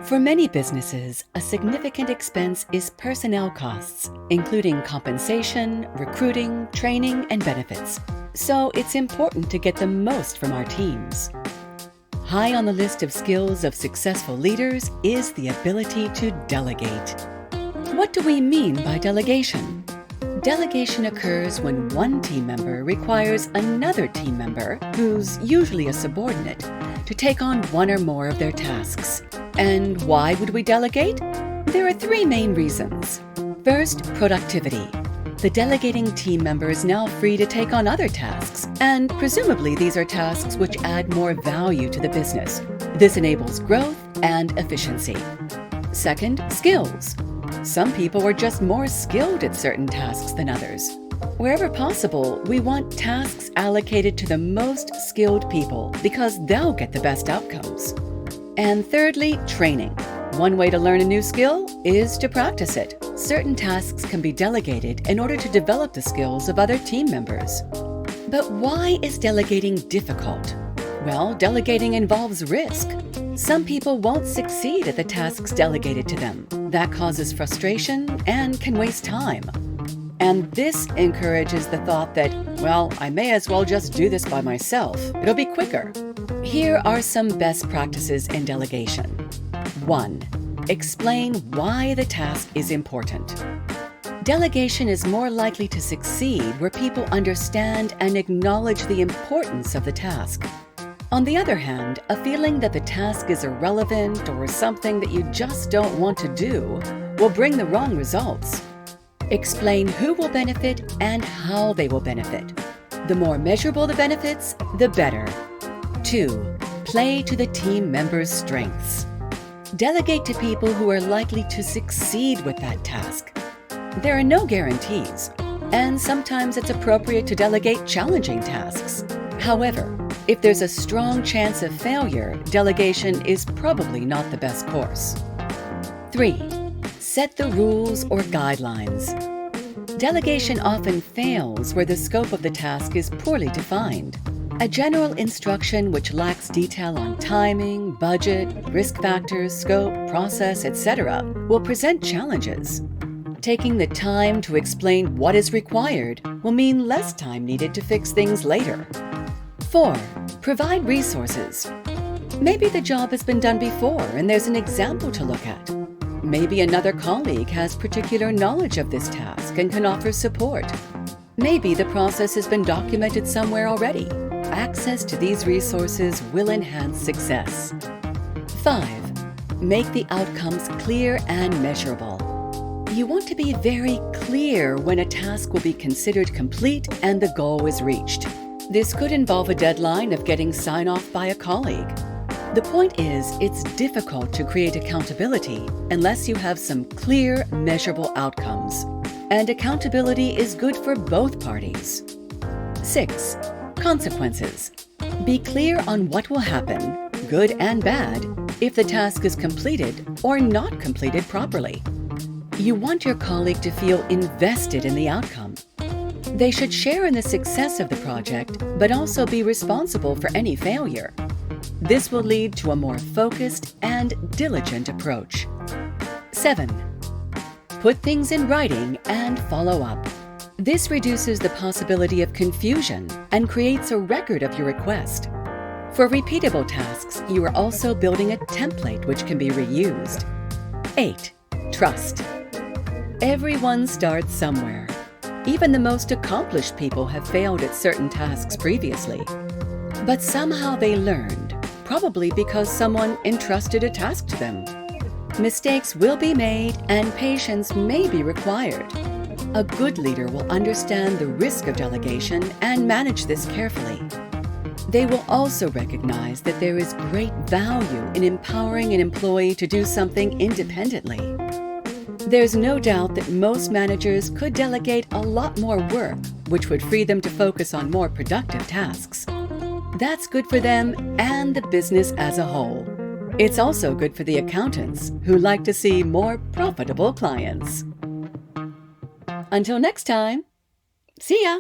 For many businesses, a significant expense is personnel costs, including compensation, recruiting, training, and benefits. So it's important to get the most from our teams. High on the list of skills of successful leaders is the ability to delegate. What do we mean by delegation? Delegation occurs when one team member requires another team member, who's usually a subordinate, to take on one or more of their tasks. And why would we delegate? There are three main reasons. First, productivity. The delegating team member is now free to take on other tasks, and presumably these are tasks which add more value to the business. This enables growth and efficiency. Second, skills. Some people are just more skilled at certain tasks than others. Wherever possible, we want tasks allocated to the most skilled people because they'll get the best outcomes. And thirdly, training. One way to learn a new skill is to practice it. Certain tasks can be delegated in order to develop the skills of other team members. But why is delegating difficult? Well, delegating involves risk. Some people won't succeed at the tasks delegated to them. That causes frustration and can waste time. And this encourages the thought that, well, I may as well just do this by myself. It'll be quicker. Here are some best practices in delegation. 1. Explain why the task is important. Delegation is more likely to succeed where people understand and acknowledge the importance of the task. On the other hand, a feeling that the task is irrelevant or something that you just don't want to do will bring the wrong results. Explain who will benefit and how they will benefit. The more measurable the benefits, the better. 2. Play to the team members' strengths. Delegate to people who are likely to succeed with that task. There are no guarantees, and sometimes it's appropriate to delegate challenging tasks. However, if there's a strong chance of failure, delegation is probably not the best course. 3. Set the rules or guidelines. Delegation often fails where the scope of the task is poorly defined. A general instruction which lacks detail on timing, budget, risk factors, scope, process, etc. will present challenges. Taking the time to explain what is required will mean less time needed to fix things later. 4. Provide resources. Maybe the job has been done before and there's an example to look at. Maybe another colleague has particular knowledge of this task and can offer support. Maybe the process has been documented somewhere already. Access to these resources will enhance success. 5. Make the outcomes clear and measurable. You want to be very clear when a task will be considered complete and the goal is reached. This could involve a deadline of getting sign-off by a colleague. The point is, it's difficult to create accountability unless you have some clear, measurable outcomes. And accountability is good for both parties. 6. Consequences. Be clear on what will happen, good and bad, if the task is completed or not completed properly. You want your colleague to feel invested in the outcome. They should share in the success of the project, but also be responsible for any failure. This will lead to a more focused and diligent approach. 7. Put things in writing and follow up. This reduces the possibility of confusion and creates a record of your request. For repeatable tasks, you are also building a template which can be reused. 8. Trust. Everyone starts somewhere. Even the most accomplished people have failed at certain tasks previously. But somehow they learned, probably because someone entrusted a task to them. Mistakes will be made and patience may be required. A good leader will understand the risk of delegation and manage this carefully. They will also recognize that there is great value in empowering an employee to do something independently. There's no doubt that most managers could delegate a lot more work, which would free them to focus on more productive tasks. That's good for them and the business as a whole. It's also good for the accountants who like to see more profitable clients. Until next time, see ya!